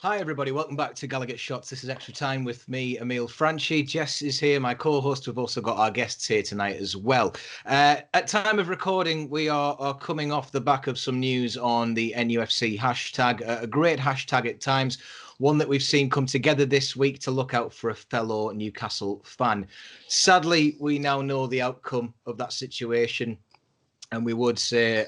Hi everybody, welcome back to Gallowgateshots. This is Extra Time with me, Emil Franchi. Jess is here, my co-host. We've also got our guests here tonight as well. At time of recording, we are coming off the back of some news on the NUFC hashtag, a great hashtag at times, one that we've seen come together this week to look out for a fellow Newcastle fan. Sadly, we now know the outcome of that situation, and we would say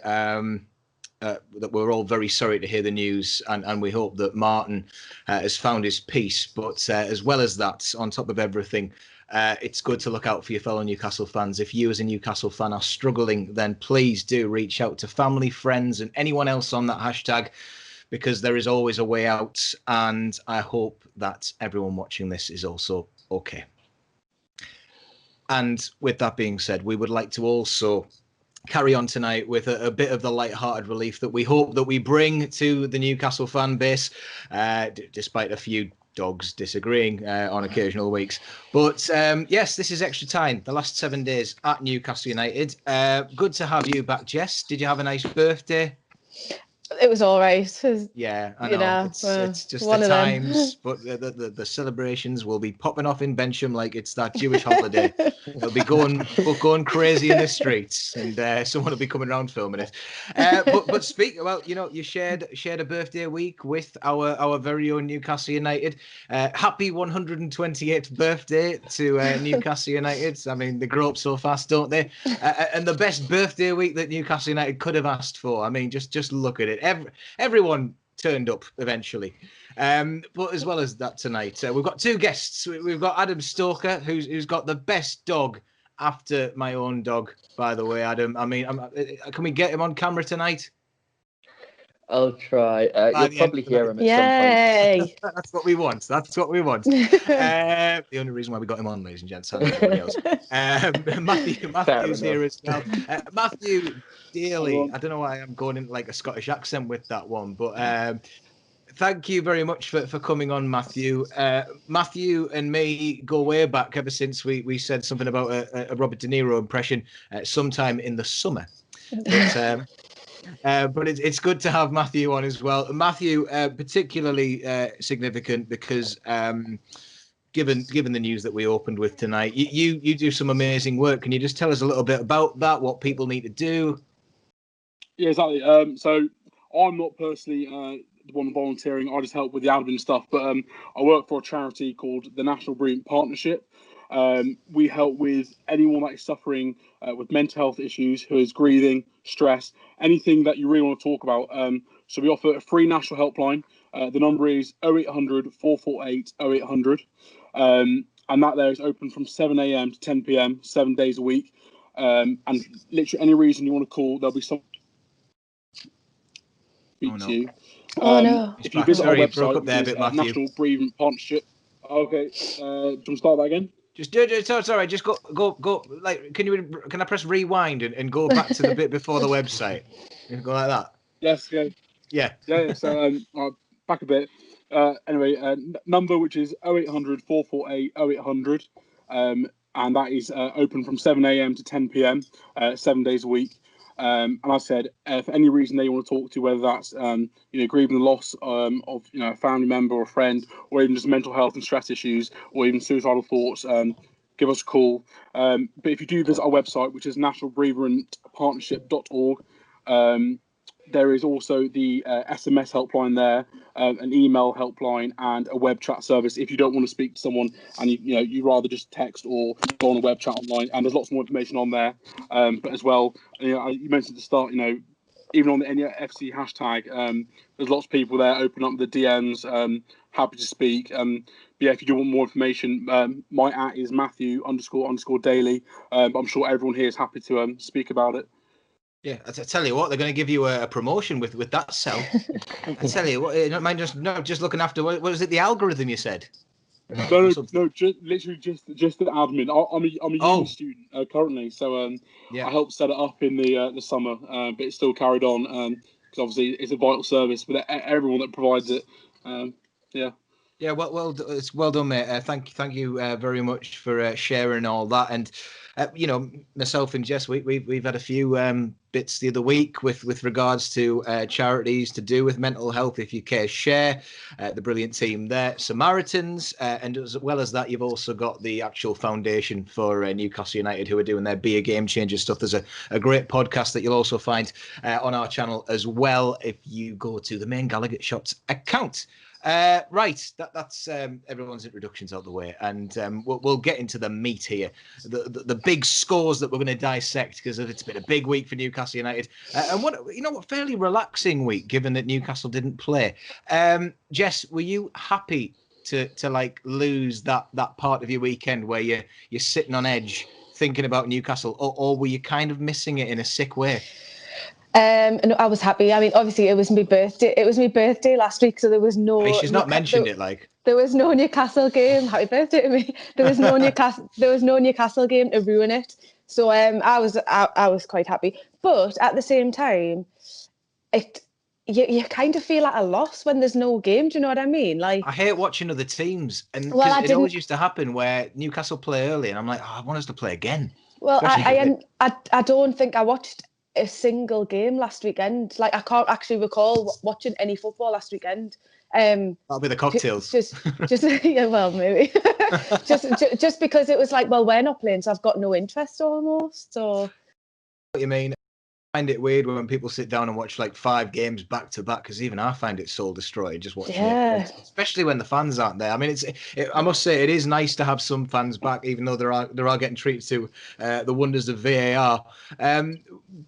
that we're all very sorry to hear the news, and we hope that Martin has found his peace. But as well as that, on top of everything, it's good to look out for your fellow Newcastle fans. If you as a Newcastle fan are struggling, then please do reach out to family, friends, and anyone else on that hashtag, because there is always a way out, and I hope that everyone watching this is also okay. And with that being said, we would like to also carry on tonight with a bit of the light-hearted relief that we hope that we bring to the Newcastle fan base, despite a few dogs disagreeing on occasional weeks. But yes, this is Extra Time, the last 7 days at Newcastle United. Good to have you back, Jess. Did you have a nice birthday? It was all right. Yeah, I know. It's just the times, but the celebrations will be popping off in Bensham like it's that Jewish holiday. They'll be going crazy in the streets, and someone will be coming around filming it. But speak about, you shared a birthday week with our very own Newcastle United. Happy 128th birthday to Newcastle United. I mean, they grow up so fast, don't they? And the best birthday week that Newcastle United could have asked for. I mean, just look at it. Everyone turned up eventually. But as well as that tonight, we've got two guests. We've got Adam Stoker, who's got the best dog after my own dog, by the way, Adam. I mean, can we get him on camera tonight? I'll try. You'll probably hear him at some point. That's what we want. That's what we want. The only reason why we got him on, ladies and gents, and everybody else. Matthew's here as well. Matthew Daly. I don't know why I'm going into like a Scottish accent with that one, but thank you very much for coming on, Matthew. Matthew and me go way back ever since we said something about a Robert De Niro impression sometime in the summer. But it's good to have Matthew on as well. Matthew, particularly significant because given the news that we opened with tonight, you do some amazing work. Can you just tell us a little bit about that, what people need to do? Yeah, exactly. So I'm not personally the one volunteering. I just help with the admin stuff. But I work for a charity called the National Bereavement Partnership. We help with anyone that is suffering with mental health issues, who is grieving, stress, anything that you really want to talk about. So we offer a free national helpline. The number is 0800 448 0800. And that there is open from 7 a.m. to 10 p.m, 7 days a week. And literally any reason you want to call, there'll be some speak to you. No. If you visit our website, broke up there a bit, Matthew. National Bereavement Partnership. Okay, do you want to start that again? Sorry. Just go. Like, can I press rewind and go back to the bit before the website? You go like that. Yes. Okay. Yeah. Yeah. So back a bit. Anyway, number which is 0800 448 0800, and that is open from 7 a.m. to 10 p.m, 7 days a week. And I said, for any reason they want to talk to, whether that's grieving the loss of a family member or a friend, or even just mental health and stress issues, or even suicidal thoughts, give us a call. But if you do visit our website, which is nationalbereavementpartnership.org, there is also the SMS helpline there, an email helpline, and a web chat service if you don't want to speak to someone and you rather just text or go on a web chat online. And there's lots more information on there. But as well, you mentioned at the start, even on the NUFC hashtag, there's lots of people there open up the DMs, happy to speak. But yeah, if you do want more information, my @ is Matthew__Daily. I'm sure everyone here is happy to speak about it. Yeah, I tell you what, they're going to give you a promotion with that cell. I tell you what, you don't mind just looking after what was it? The algorithm you said? No, literally just the admin. I'm a uni student currently, so I helped set it up in the summer, but it's still carried on because obviously it's a vital service. But everyone that provides it, yeah. Yeah, it's well done, mate. Thank you very much for sharing all that. And myself and Jess, we've had a few bits the other week with regards to charities to do with mental health. If you care, share the brilliant team there, Samaritans, and as well as that, you've also got the actual foundation for Newcastle United, who are doing their Be a Game Changer stuff. There's a great podcast that you'll also find on our channel as well if you go to the main Gallowgateshots account. Right, that's everyone's introductions out the way, and we'll get into the meat here, the big scores that we're going to dissect, because it's been a big week for Newcastle United, and what fairly relaxing week given that Newcastle didn't play. Jess, were you happy to like lose that part of your weekend where you're sitting on edge thinking about Newcastle, or were you kind of missing it in a sick way? No, I was happy. I mean, obviously, it was my birthday. It was my birthday last week, so there was no. Hey, she's not mentioned it like. There was no Newcastle game. Happy birthday to me. There was no Newcastle. There was no Newcastle game to ruin it. So I was quite happy. But at the same time, you kind of feel like a loss when there's no game. Do you know what I mean? Like, I hate watching other teams, and it always used to happen where Newcastle play early, and I'm like, I want us to play again. Well, I don't think I watched a single game last weekend. Like, I can't actually recall watching any football last weekend. That'll be the cocktails. Just yeah, well, maybe. just because it was like, well, we're not playing, so I've got no interest almost. So what you mean? I find it weird when people sit down and watch like 5 games back to back, because even I find it soul destroying just watching it, especially when the fans aren't there. I mean, I must say it is nice to have some fans back, even though there are getting treated to the wonders of VAR.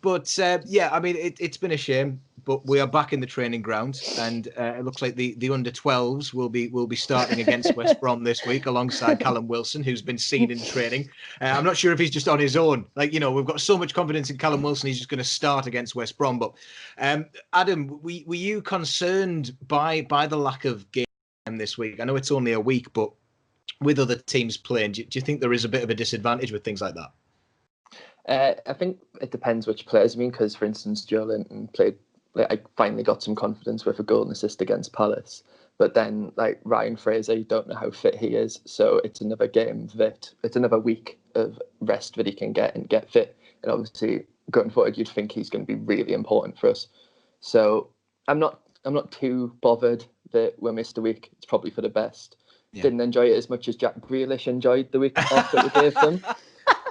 But yeah, I mean, it's been a shame, but we are back in the training ground, and it looks like the under 12s will be starting against West Brom this week alongside Callum Wilson, who's been seen in training. I'm not sure if he's just on his own. Like, we've got so much confidence in Callum Wilson, he's just going to start against West Brom. But Adam, were you concerned by the lack of game time this week? I know it's only a week, but with other teams playing, do you think there is a bit of a disadvantage with things like that? I think it depends which players you mean, because, for instance, Joe Linton played. I finally got some confidence with a goal and assist against Palace. But then, like, Ryan Fraser, you don't know how fit he is. So it's another it's another week of rest that he can get and get fit. And obviously, going forward, you'd think he's going to be really important for us. So I'm not too bothered that we missed a week. It's probably for the best. Yeah. Didn't enjoy it as much as Jack Grealish enjoyed the week off that we gave them.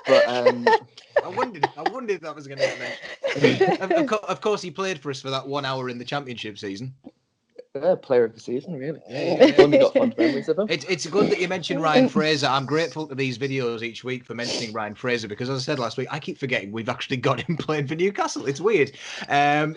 But I wondered if that was going to get mentioned. Of course, he played for us for that 1 hour in the Championship season. Player of the season, really. Only got fond memories of him. It's good that you mentioned Ryan Fraser. I'm grateful to these videos each week for mentioning Ryan Fraser, because, as I said last week, I keep forgetting we've actually got him playing for Newcastle. It's weird.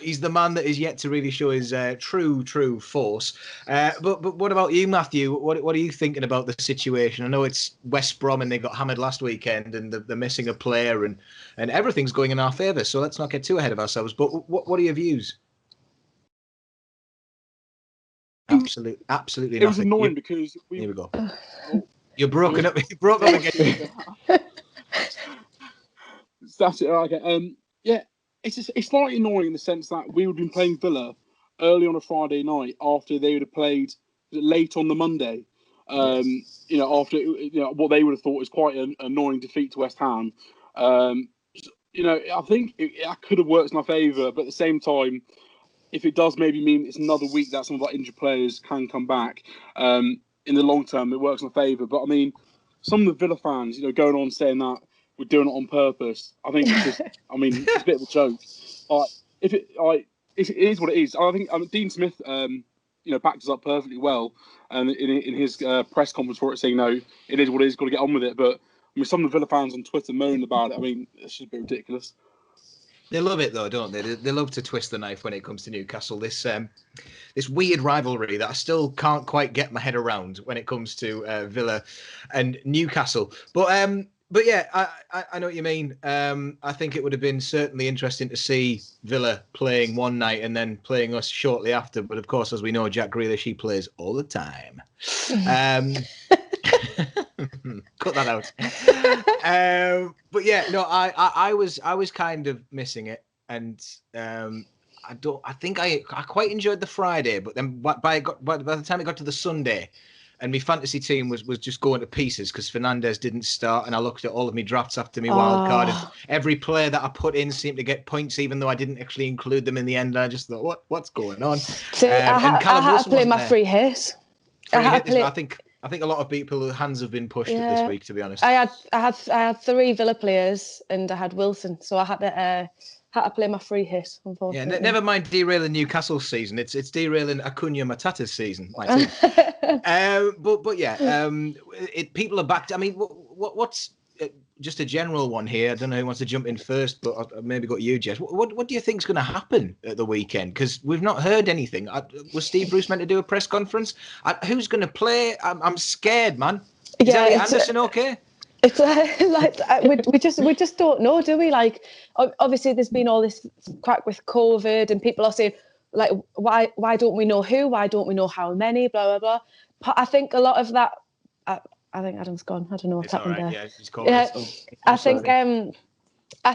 He's the man that is yet to really show his true force. But what about you, Matthew? What are you thinking about the situation? I know it's West Brom and they got hammered last weekend, and they're missing a player, and everything's going in our favour. So let's not get too ahead of ourselves. But what are your views? Absolutely. It was annoying because here we go. You're broken up. You broke up again. That's it. Okay. Yeah, it's slightly annoying in the sense that we would have been playing Villa early on a Friday night after they would have played late on the Monday. After what they would have thought was quite an annoying defeat to West Ham. I think it could have worked in our favour, but at the same time, if it does maybe mean it's another week that some of our injured players can come back, in the long term, it works in our favour. But I mean, some of the Villa fans, going on saying that we're doing it on purpose, I think it's just, it's a bit of a joke. It is what it is. I think Dean Smith, backed us up perfectly well, and in his press conference for it, saying, no, it is what it is, got to get on with it. But some of the Villa fans on Twitter moaning about it. It's just a bit ridiculous. They love it though, don't they? They love to twist the knife when it comes to Newcastle. This weird rivalry that I still can't quite get my head around when it comes to Villa and Newcastle. But yeah, I know what you mean. I think it would have been certainly interesting to see Villa playing one night and then playing us shortly after. But of course, as we know, Jack Grealish, he plays all the time. Cut that out. But yeah, no, I was kind of missing it, and I think I quite enjoyed the Friday, but then by the time it got to the Sunday, and my fantasy team was just going to pieces because Fernandez didn't start, and I looked at all of my drafts after my wild card, and every player that I put in seemed to get points, even though I didn't actually include them in the end. I just thought, what's going on? So I had to play my free hit. I think a lot of people's hands have been pushed at this week, to be honest. I had 3 Villa players, and I had Wilson, so I had to play my free hit, unfortunately. Yeah, never mind derailing Newcastle's season. It's derailing Acuna Matata's season. But yeah, people are back. I mean, what's just a general one here? I don't know who wants to jump in first, but I'll maybe got you, Jess. What do you think is going to happen at the weekend? Because we've not heard anything. Was Steve Bruce meant to do a press conference? Who's going to play? I'm scared, man. Is Elliot Anderson okay? It's we just don't know, do we? Like, obviously there's been all this crack with COVID, and people are saying, like, why don't we know who? Why don't we know how many? Blah blah blah. But I think a lot of that. I think Adam's gone. I don't know what's happened there. Yeah, he's called. Yeah, I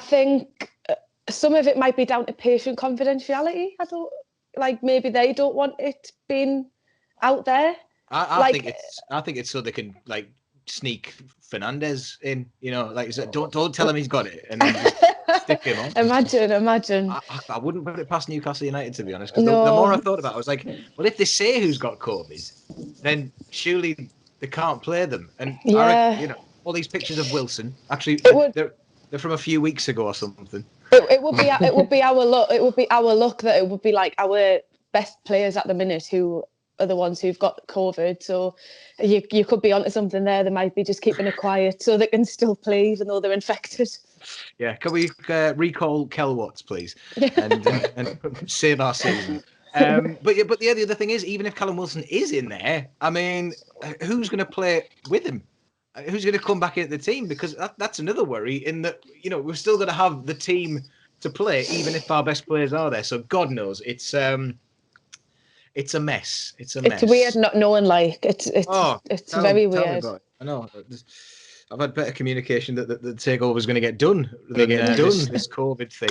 think some of it might be down to patient confidentiality. I don't like. Maybe they don't want it being out there. I think it's so they can like sneak Fernandez in, like you said, don't tell him he's got it, and then just stick him on. Imagine. I wouldn't put it past Newcastle United, to be honest, because the more I thought about it, I was like, well, if they say who's got COVID, then surely they can't play them. And I reckon, all these pictures of Wilson, actually, they're from a few weeks ago or something. It would be our luck. It would be our luck that it would be like our best players at the minute who are the ones who've got COVID. So you could be onto something there. They might be just keeping it quiet so they can still play even though they're infected. Yeah, can we recall Kel Watts, please, and save our season? But the other thing is, even if Callum Wilson is in there, I mean, who's going to play with him? Who's going to come back into the team? Because that's another worry. In that, we're still going to have the team to play, even if our best players are there. So God knows, it's a mess. It's weird not knowing. Like it's very weird. I know. I've had better communication that the takeover was going to get done. This COVID thing.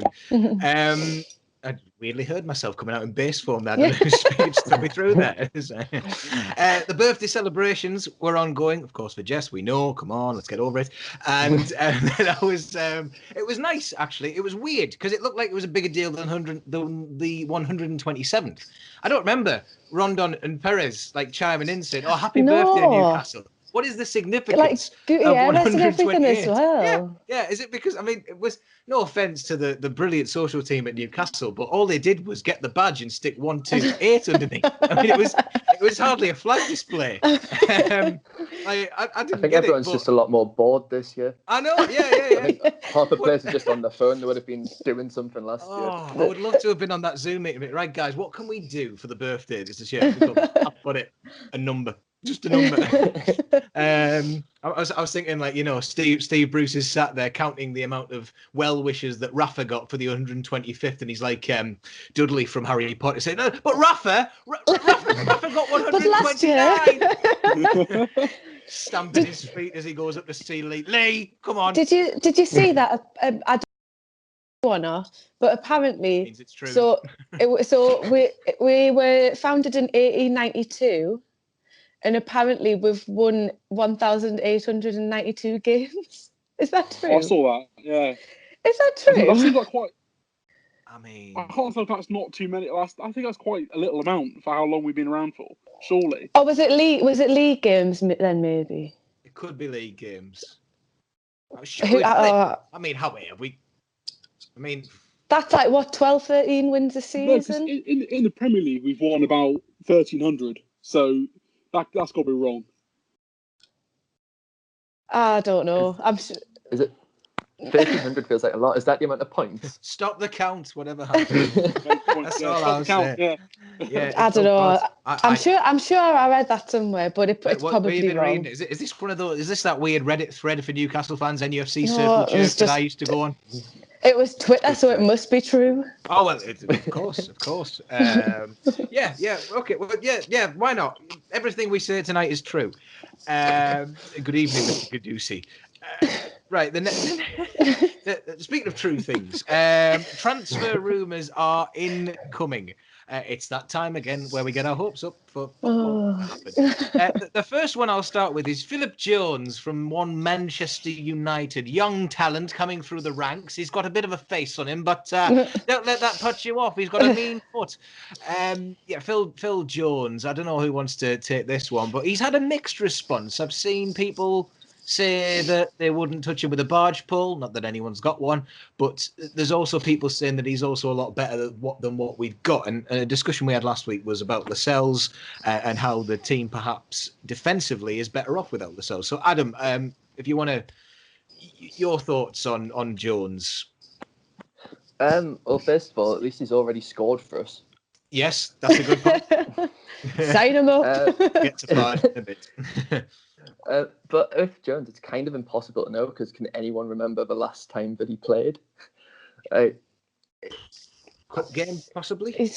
I weirdly heard myself coming out in bass form there. Speech took me through that. The birthday celebrations were ongoing, of course, for Jess. We know. Come on, let's get over it. And it was nice, actually. It was weird because it looked like it was a bigger deal than the 127th. I don't remember Rondon and Perez like chiming in saying, "Oh, happy birthday, Newcastle." What is the significance of 128? As well. Yeah. Is it because, I mean, it was no offence to the brilliant social team at Newcastle, but all they did was get the badge and stick 128 underneath. I mean, it was hardly a flag display. I think everyone's just a lot more bored this year. I know. Yeah. I think half the players are just on their phone. They would have been doing something last year. I would love to have been on that Zoom meeting. Right, guys, what can we do for the birthday this year? I've got it. A number. Just a number. I was thinking, like, Steve Bruce is sat there counting the amount of well wishes that Rafa got for the 125th, and he's like Dudley from Harry Potter saying, "No, but Rafa got 129." Stamping his feet as he goes up to see Lee. Come on. Did you see that? I don't wanna, but apparently, means it's true. So we were founded in 1892. And apparently we've won 1,892 games. Is that true? I saw that, yeah. Is that true? That seems like quite... I mean... I can't think that's not too many. I think that's quite a little amount for how long we've been around for, surely. Oh, was it league games then, maybe? It could be league games. I mean, how many have we... I mean... That's like, what, 12, 13 wins a season? No, in the Premier League, we've won about 1,300. So... That's got to be wrong. I don't know. I'm sure. Is it 1,300 feels like a lot? Is that the amount of points? Stop the count, whatever happens. That's all I'll say. Yeah, I don't know. I'm sure I read that somewhere, but it's probably wrong. Reading? Is this one of those? Is this that weird Reddit thread for Newcastle fans, NUFC circle jerk that I used to go on? It was Twitter, so it must be true. Oh well, of course. Yeah. Okay. Well, yeah. Why not? Everything we say tonight is true. Good evening, Mr. Caducey. Right. Speaking of true things, transfer rumours are incoming. It's that time again where we get our hopes up for what Oh. happened. The first one I'll start with is Philip Jones from Manchester United. Young talent coming through the ranks. He's got a bit of a face on him, but don't let that put you off. He's got a mean foot. Phil Jones. I don't know who wants to take this one, but he's had a mixed response. I've seen people say that they wouldn't touch him with a barge pole. Not that anyone's got one, but there's also people saying that he's also a lot better than what we've got. And a discussion we had last week was about Lascelles and how the team perhaps defensively is better off without Lascelles. So Adam, if you want to, your thoughts on Jones. Well, first of all, at least he's already scored for us. Yes, that's a good point. Sign him up. Get to 5 in a bit. But with Jones, it's kind of impossible to know because can anyone remember the last time that he played? Cup game, possibly?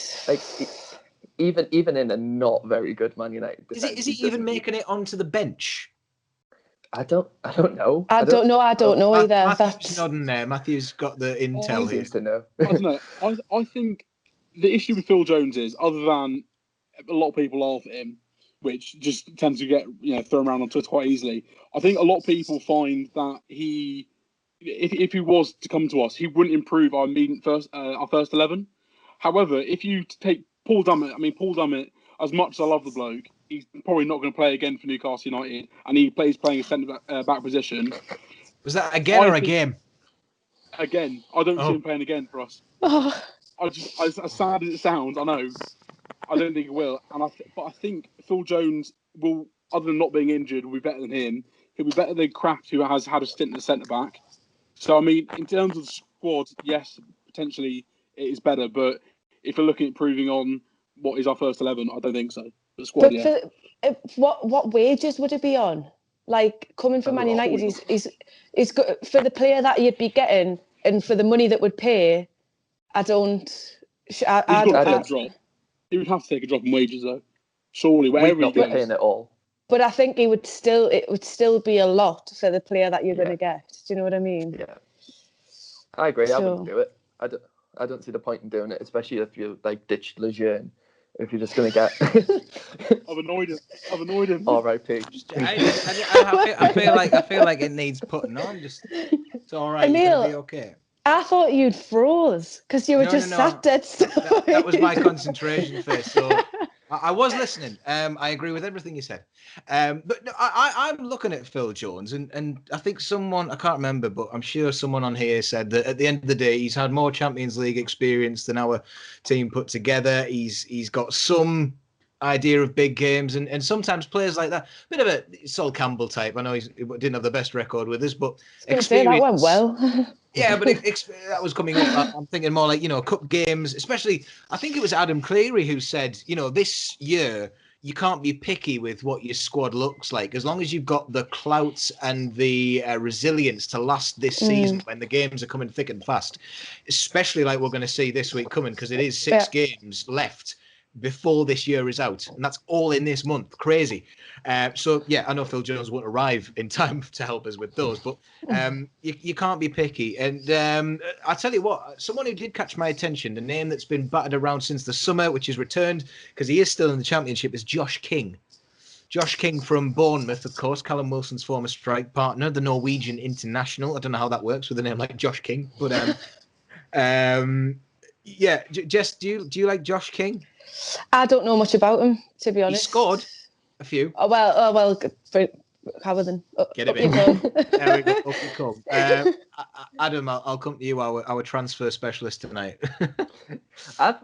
Even in a not very good Man United defense. Is he even making it onto the bench? I don't know. I don't know either. Matthew's nodding there. Matthew's got the intel here. To know. I don't know. I think the issue with Phil Jones is, other than a lot of people laugh at him, which just tends to get thrown around on Twitter quite easily. I think a lot of people find that if he was to come to us, he wouldn't improve our first 11. However, if you take Paul Dummett, as much as I love the bloke, he's probably not going to play again for Newcastle United, and he plays playing a centre back position. Was that again or a game? Again, I don't see him playing again for us. Oh. As sad as it sounds, I know. I don't think he will, but I think Phil Jones will, other than not being injured, will be better than him. He'll be better than Kraft, who has had a stint at centre back. So I mean, in terms of the squad, yes, potentially it is better. But if we're looking at improving on what is our first 11, I don't think so. The squad, what wages would it be on? Like coming from Man United, is good for the player that you'd be getting, and for the money that would pay. I don't. He would have to take a drop in wages, though. Surely, wherever he goes. Paying it all. But I think it would still be a lot for the player that you're going to get. Do you know what I mean? Yeah, I agree. I wouldn't do it. I don't see the point in doing it, especially if you ditched Lejeune. If you're just going to get. I've annoyed him. R.I.P. I feel like it needs putting on. It's all right. Emil, you're gonna be okay. I thought you'd froze because you were sat dead still. That was my concentration face. So I was listening. I agree with everything you said. But no, I'm looking at Phil Jones, and I think someone, I can't remember, but I'm sure someone on here said that at the end of the day, he's had more Champions League experience than our team put together. He's got some idea of big games, and sometimes players like that, bit of a Sol Campbell type. I know he didn't have the best record with us, but experience. That went well. Yeah, but that was coming up. I'm thinking more like, cup games, especially. I think it was Adam Cleary who said, this year you can't be picky with what your squad looks like, as long as you've got the clout and the resilience to last this season when the games are coming thick and fast, especially like we're going to see this week coming, because it is 6 games left before this year is out, and that's all in this month. Crazy. So yeah, I know Phil Jones won't arrive in time to help us with those, but you can't be picky. And I tell you what, someone who did catch my attention, the name that's been battered around since the summer, which is returned because he is still in the Championship, is Josh King. Josh King from Bournemouth, of course, Callum Wilson's former strike partner, the Norwegian international. I don't know how that works with a name like Josh King, but yeah, Jess, do you like Josh King? I don't know much about him, to be honest. He scored a few. Oh well. How then? Get it in. There we go. Up you come. Adam, I'll come to you, our transfer specialist tonight. I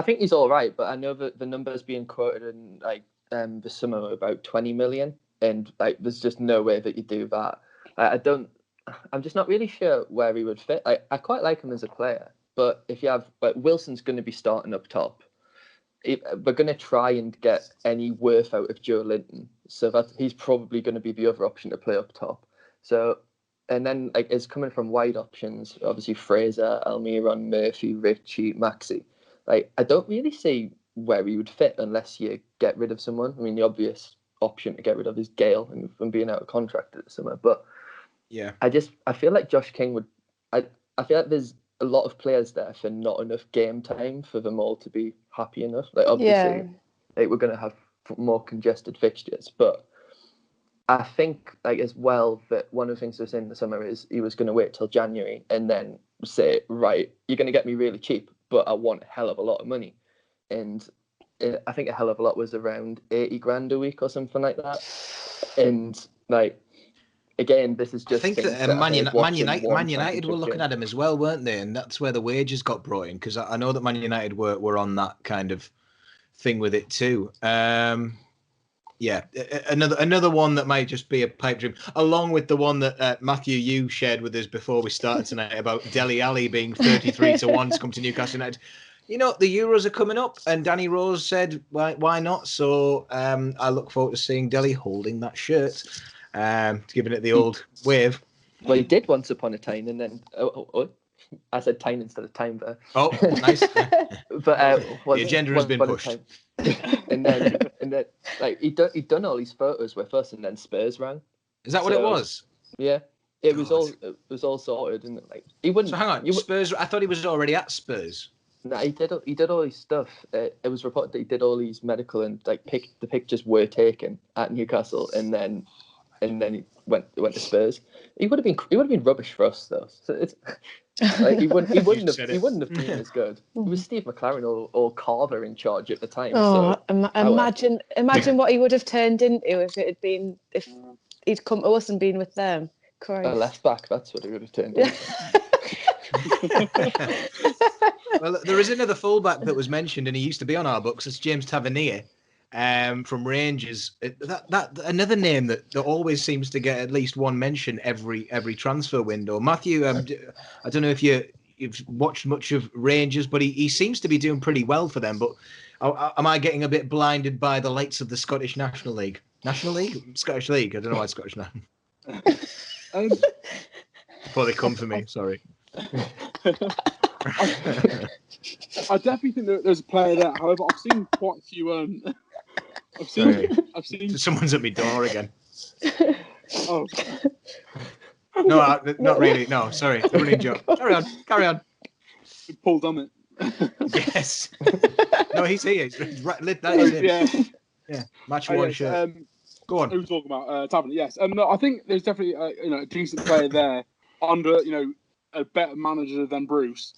think he's all right, but I know that the numbers being quoted in the summer are about 20 million, and there's just no way that you do that. I'm just not really sure where he would fit. I quite like him as a player, but if you have Wilson's going to be starting up top. We're going to try and get any worth out of Joe Linton, so that he's probably going to be the other option to play up top. So, and then it's coming from wide options, obviously Fraser, Almiron, Murphy, Ritchie, Maxi. I don't really see where he would fit unless you get rid of someone. I mean, the obvious option to get rid of is Gale and being out of contract at the summer. But yeah, I feel like Josh King would. I feel like there's a lot of players there for not enough game time for them all to be happy enough. Like obviously, we're going to have more congested fixtures, but I think like as well that one of the things he was saying in the summer is he was going to wait till January and then say, right, you're going to get me really cheap, but I want a hell of a lot of money. And I think a hell of a lot was around 80 grand a week or something like that. And like, again, this is just. I think that Man United were looking at him as well, weren't they? And that's where the wages got brought in, because I know that Man United were on that kind of thing with it too. Yeah, another one that might just be a pipe dream, along with the one that Matthew, you shared with us before we started tonight about Dele Alli being 33-1 to come to Newcastle United. You know, the Euros are coming up, and Danny Rose said, why not? So I look forward to seeing Dele holding that shirt, giving it the old wave. Well, he did once upon a time, and then I said Tyne instead of time there. Oh, nice. But the agenda has been pushed. and then like he'd done all these photos with us, and then Spurs rang. Is that what it was? Yeah, it was all sorted, and like he wouldn't. So hang on, Spurs. I thought he was already at Spurs. No, he did all his stuff. It was reported that he did all these medical and like the pictures were taken at Newcastle, and then he went to Spurs. He would have been rubbish for us though. So it's like he wouldn't have been as good. It was Steve McLaren or Carver in charge at the time. Oh, so imagine what he would have turned into if he'd come to us and been with them. Christ. A left back, that's what he would have turned into. Well, there is another fullback that was mentioned, and he used to be on our books. It's James Tavernier from Rangers. That another name that always seems to get at least one mention every transfer window. Matthew, I don't know if you've watched much of Rangers, but he seems to be doing pretty well for them. But am I getting a bit blinded by the lights of the Scottish National League? National League? Scottish League. I don't know why it's Scottish now. Before they come for me, sorry. I definitely think that there's a player there. However, I've seen quite a few. I've seen. Someone's at my door again. Oh. No, not really. No, sorry. The running joke. Carry on. Paul Dummett. Yes. No, he's here. That is him. Yeah. Match one shirt. Go on. Who are we talking about? Tavernier. Yes. No, I think there's definitely a decent player there under a better manager than Bruce.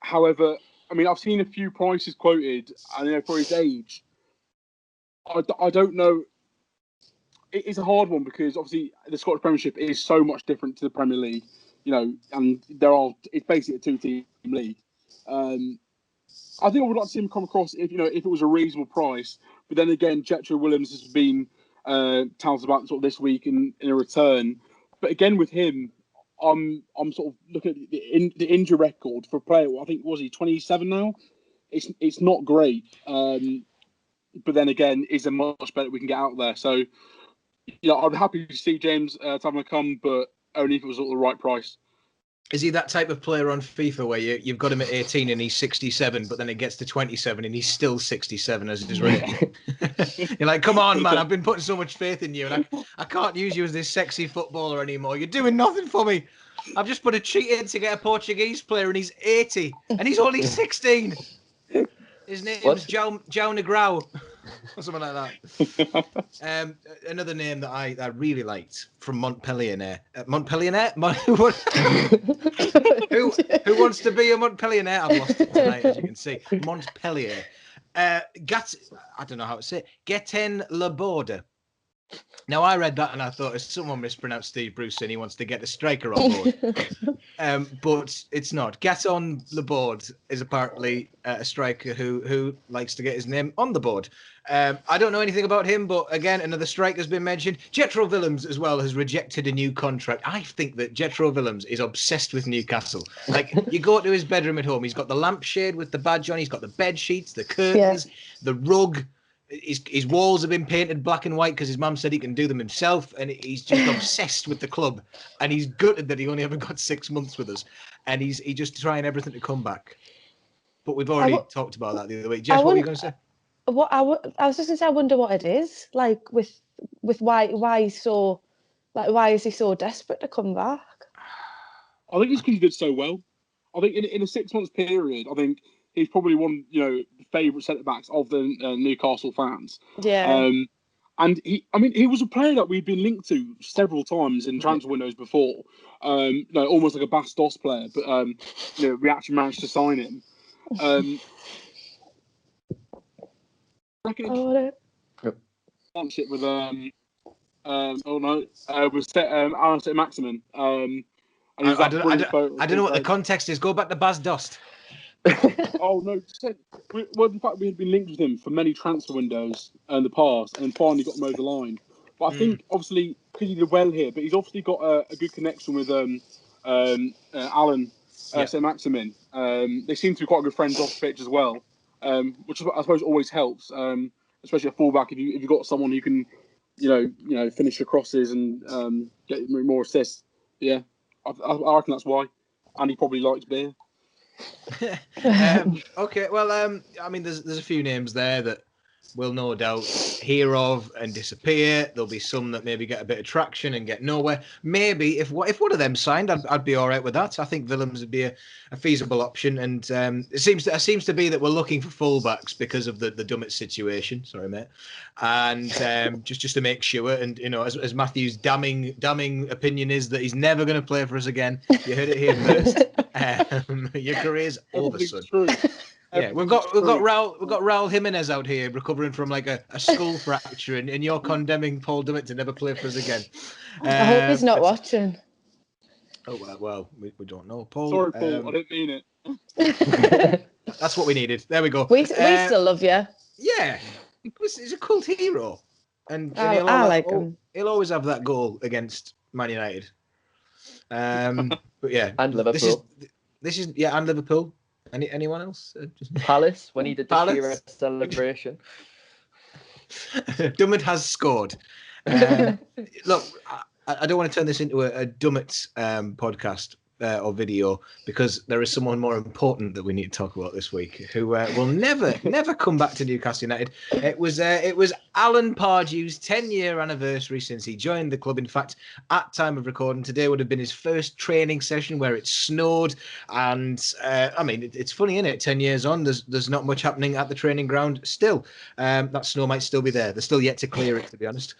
However, I mean, I've seen a few prices quoted, and for his age, I don't know. It's a hard one because obviously the Scottish Premiership is so much different to the Premier League, and it's basically a two-team league. I think I would like to see him come across if it was a reasonable price. But then again, Jetro Williams has been touted about sort of this week in a return. But again, with him, I'm sort of looking at the injury record for a player. I think was he 27 now? It's not great. But then again, is a much better we can get out there. So I'd be happy to see James Tavernier come, but only if it was at the right price. Is he that type of player on FIFA where you've got him at 18 and he's 67, but then it gets to 27 and he's still 67 as it is rated? You're like, come on, man, I've been putting so much faith in you, and I can't use you as this sexy footballer anymore. You're doing nothing for me. I've just put a cheat in to get a Portuguese player, and he's 80, and he's only 16. His name's João Negrão, or something like that. Another name that I really liked from Montpellier. Montpellier? Who wants to be a Montpellier? I've lost it tonight, as you can see. Montpellier. I don't know how to say it. Gaten Laborde. Now, I read that and I thought, if someone mispronounced Steve Bruce and he wants to get a striker on board. But it's not. Gaton Laborde is apparently a striker who likes to get his name on the board. I don't know anything about him, but again, another striker's been mentioned. Jetro Willems as well has rejected a new contract. I think that Jetro Willems is obsessed with Newcastle. Like, you go to his bedroom at home, he's got the lampshade with the badge on, he's got the bed sheets, the curtains, the rug. His walls have been painted black and white because his mum said he can do them himself, and he's just obsessed with the club, and he's gutted that he only ever got 6 months with us, and he's just trying everything to come back. But we've already talked about that the other week. Jess, what were you going to say? I was just going to say, I wonder what it is like with why he's so, like, why is he so desperate to come back? I think it's because he did so well. I think in a 6 months period, I think he's probably one, the favourite centre backs of the Newcastle fans. Yeah. And he was a player that we'd been linked to several times in transfer windows before. Almost like a Bastos player, but we actually managed to sign him. Partnership with Alan Maximin. I don't know what the context is. Go back to Bas Dost. Oh no! Well, in fact, we had been linked with him for many transfer windows in the past, and finally got him over the line. But I think, obviously, because he did well here, but he's obviously got a good connection with Alan St. Maximin. They seem to be quite good friends off the pitch as well, which I suppose always helps, especially a fullback if you've got someone who can, finish your crosses and get more assists. Yeah, I reckon that's why. And he probably likes beer. Okay, well, there's a few names there that we'll no doubt hear of and disappear. There'll be some that maybe get a bit of traction and get nowhere. Maybe if one of them signed, I'd be all right with that. I think Willems would be a feasible option, and it seems to be that we're looking for fullbacks because of the Dummett situation. Sorry, mate, and just to make sure, and as Matthew's damning opinion is that he's never going to play for us again. You heard it here first. Your career's over, son. Yeah, we've got Raul Jimenez out here recovering from like a skull fracture, and you're condemning Paul Dummett to never play for us again. I hope he's not watching. Oh well, we don't know, Paul. Sorry, Paul, I didn't mean it. That's what we needed. There we go. We still love you. Yeah, he's a cult hero, and I like him. He'll always have that goal against Man United. But yeah, and Liverpool. This is and Liverpool. Anyone else? Palace when he did the hero celebration. Dummett has scored. Look, I don't want to turn this into a Dummett podcast or video, because there is someone more important that we need to talk about this week, who will never come back to Newcastle United. It was Alan Pardew's 10-year anniversary since he joined the club. In fact, at time of recording, today would have been his first training session where it snowed, and it's funny, isn't it? 10 years on, there's not much happening at the training ground still. That snow might still be there. They're still yet to clear it, to be honest.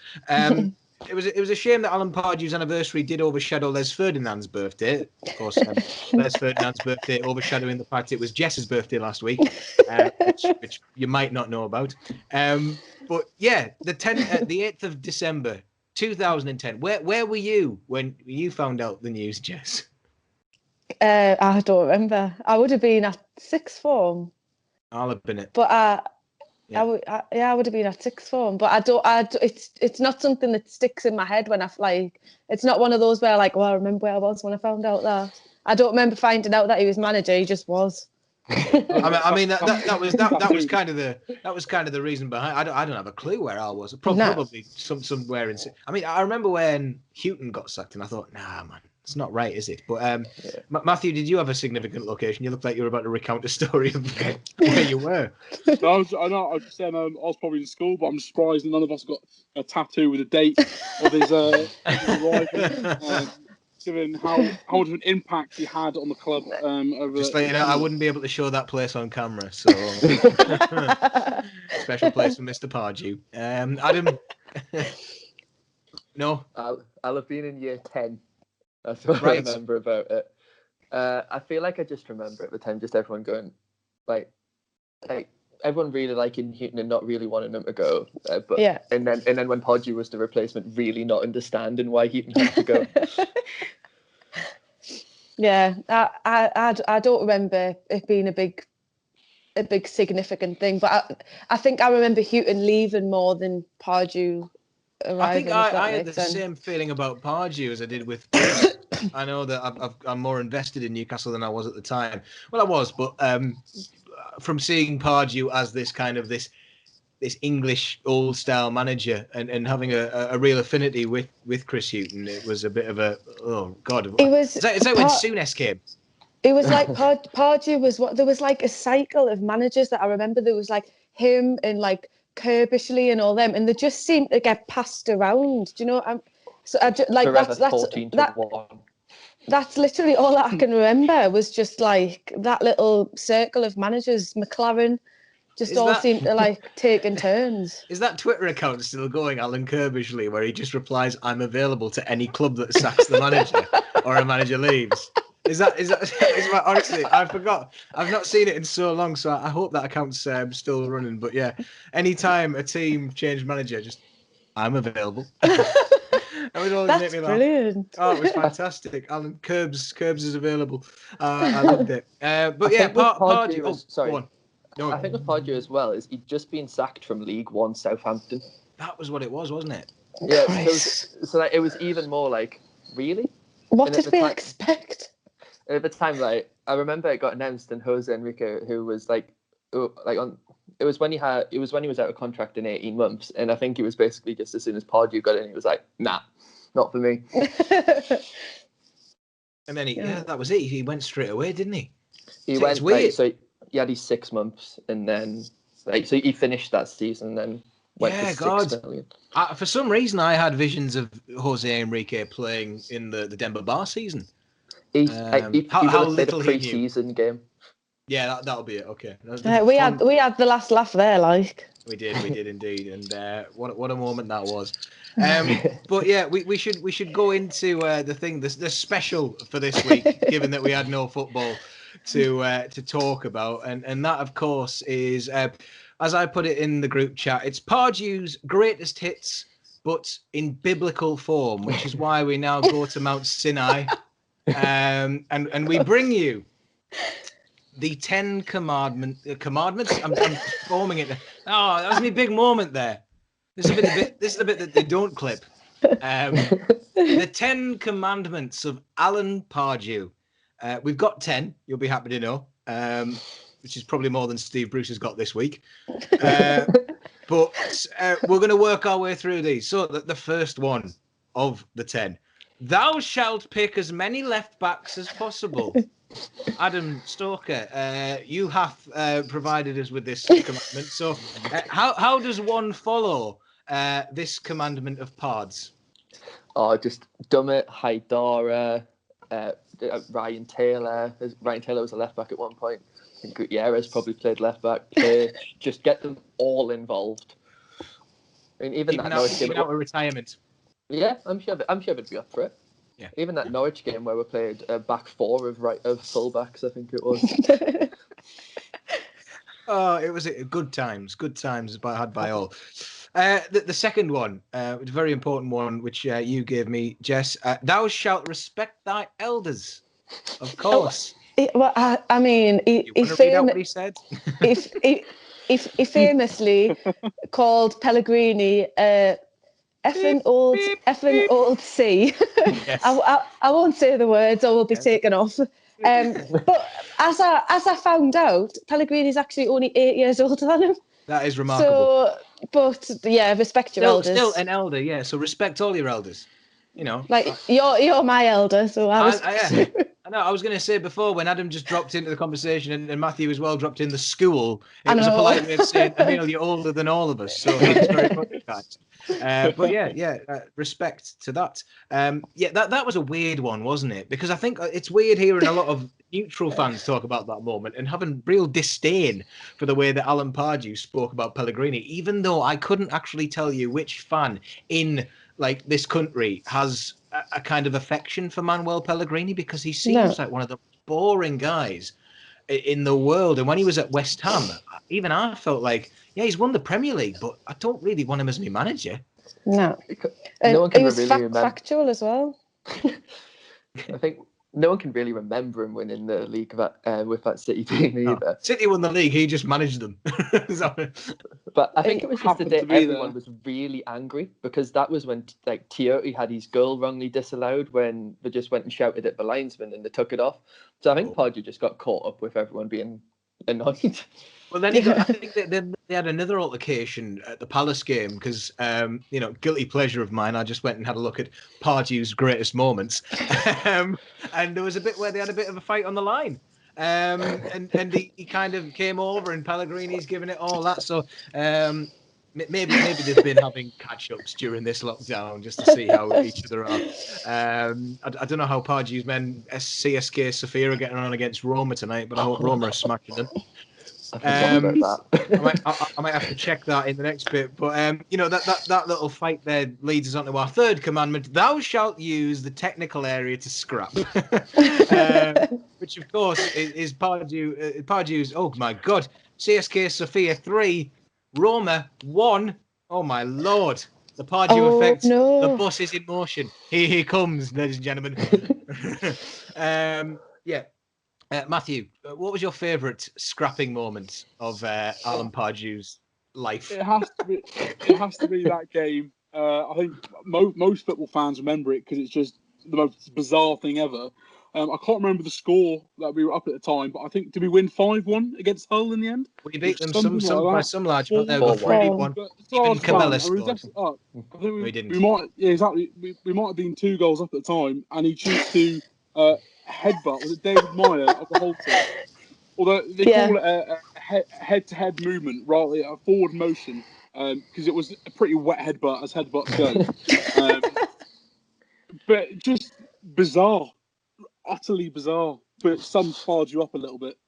It was a shame that Alan Pardew's anniversary did overshadow Les Ferdinand's birthday. Of course, Les Ferdinand's birthday overshadowing the fact it was Jess's birthday last week, which you might not know about. But yeah, the 8th of December, 2010. Where were you when you found out the news, Jess? I don't remember. I would have been at sixth form. I'll have been at. But I would have been at sixth form, but it's not something that sticks in my head when it's not one of those where I remember where I was when I found out that. I don't remember finding out that he was manager. He just was. That was kind of the reason behind. I don't have a clue where I was. Probably somewhere in. I remember when Houghton got sacked, and I thought, nah, man. It's not right, is it? But Matthew, did you have a significant location? You looked like you were about to recount a story of where you were. No, I was just saying I was probably in school, but I'm surprised none of us got a tattoo with a date of his arrival, given how much of an impact he had on the club. Just like I wouldn't be able to show that place on camera, so special place for Mr. Pardew. Adam, no, I'll have been in year 10. That's what I remember about it. I feel like I just remember at the time just everyone going, like everyone really liking Houghton and not really wanting him to go. And then when Pardew was the replacement, really not understanding why Houghton had to go. Yeah, I don't remember it being a big significant thing, but I think I remember Houghton leaving more than Pardew arriving. I think I had the same feeling about Pardew as I did with Chris. I know that I'm more invested in Newcastle than I was at the time. Well, I was, but from seeing Pardew as this kind of this English old style manager and having a real affinity with Chris Houghton, it was a bit of a It's like when Souness came. It was like Pardew was there was like a cycle of managers that I remember. There was like him and like Kirbishley and all them, and they just seemed to get passed around. Do you know? So I just, like Forever that's 14 to 1. That's literally all that I can remember was just like that little circle of managers. McLaren just all seemed to like taking turns. Is that Twitter account still going, Alan Kirbishley, where he just replies, "I'm available to any club that sacks the manager or a manager leaves"? Is that honestly? I forgot. I've not seen it in so long, so I hope that account's still running. But yeah, anytime a team changed manager, just I'm available. That would always make me laugh. Brilliant. Oh, it was fantastic. Alan Curbs is available. I loved it. But yeah, Pardew. Oh, sorry. Go on. No. I think with Pardew as well is he'd just been sacked from League One Southampton. That was what it was, wasn't it? Yeah. So like, it was even more like, really? What did we expect? At the time, like I remember it got announced, and Jose Enrique, who was like on. It was when he was out of contract in 18 months, and I think it was basically just as soon as Pardew got in, he was like, "Nah, not for me." And then that was it. He went straight away, didn't he? He went. Like, so he had his 6 months, and then so he finished that season, and then went to 6 million. For some reason, I had visions of Jose Enrique playing in the Denver Bar season. He played a pre-season game. Yeah, that'll be it. Okay. We had the last laugh there, like. We did indeed, and what a moment that was. But yeah, we should go into the special for this week, given that we had no football to talk about, and that of course is, as I put it in the group chat, it's Pardew's greatest hits, but in biblical form, which is why we now go to Mount Sinai, and we bring you the 10 commandments. I'm forming it. Oh, that was my big moment there. This is the bit that they don't clip. The 10 commandments of Alan Pardew. We've got 10. You'll be happy to know, which is probably more than Steve Bruce has got this week. But we're going to work our way through these. So the first one of the 10. Thou shalt pick as many left backs as possible. Adam Stoker, you have provided us with this commandment. So how does one follow this commandment of Pards? Oh, just Dummett, Haidara, Ryan Taylor. Ryan Taylor was a left back at one point. I think Gutierrez probably played left back. Just get them all involved. I mean, even that Norwich game. Even out of retirement. Yeah, I'm sure they'd be up for it. Yeah. Even that Norwich game where we played back four of fullbacks, I think it was. Oh, it was good times had by all. The second one, a very important one, which you gave me, Jess. Thou shalt respect thy elders, of course. Well, I mean, he read out what he said? he famously called Pellegrini effing old C. Yes. I won't say the words or we'll be taken off. But as I found out, Pellegrini's actually only 8 years older than him. That is remarkable. But yeah, respect your elders. Still an elder, yeah. So respect all your elders. You know, like you're my elder, so I was. I know. I was going to say before, when Adam just dropped into the conversation, and Matthew as well dropped in the school. It was a polite way of saying, "Emil, you're older than all of us." So thanks very much, guys. But yeah, respect to that. That was a weird one, wasn't it? Because I think it's weird hearing a lot of neutral fans talk about that moment and having real disdain for the way that Alan Pardew spoke about Pellegrini, even though I couldn't actually tell you which fan in this country has a kind of affection for Manuel Pellegrini, because he seems like one of the boring guys in the world. And when he was at West Ham, even I felt like, yeah, he's won the Premier League, but I don't really want him as my manager. No. No one can he was really remember. Factual as well. I think no one can really remember him winning the league with that City team either. No. City won the league, he just managed them. But I think it was just the day everyone was really angry, because that was when Tiote had his goal wrongly disallowed when they just went and shouted at the linesman and they took it off. So I think Pardew just got caught up with everyone being annoyed. Well, then I think they had another altercation at the Palace game, because, guilty pleasure of mine, I just went and had a look at Pardew's greatest moments. And there was a bit where they had a bit of a fight on the line. And he kind of came over and Pellegrini's giving it all that. So maybe they've been having catch-ups during this lockdown just to see how each other are. I don't know how Pardew's men CSK Sofia are getting on against Roma tonight, but I hope Roma are smashing them. I forgot about that. I might have to check that in the next bit. But you know, that little fight there leads us on to our third commandment: "Thou shalt use the technical area to scrap," which of course is Pardew. Pardew's. Oh my God! CSK Sofia 3, Roma 1. Oh my Lord! The Pardew effect. No. The bus is in motion. Here he comes, ladies and gentlemen. Yeah. Matthew, what was your favourite scrapping moment of Alan Pardew's life? It has to be. It has to be that game. I think most football fans remember it because it's just the most bizarre thing ever. I can't remember the score that we were up at the time, but I think did we win 5-1 against Hull in the end? We beat them Something like by that. some large, but they were 4-1. 3-1. So Even Cabela I scored. think We didn't. We might, yeah, exactly. We might have been 2 goals up at the time, and he chose to headbutt. Was it David Meyer of the Holter? Although they call it a head-to-head movement, rather a forward motion, because it was a pretty wet headbutt, as headbutts go. But just bizarre, utterly bizarre. But sums Pardew up a little bit.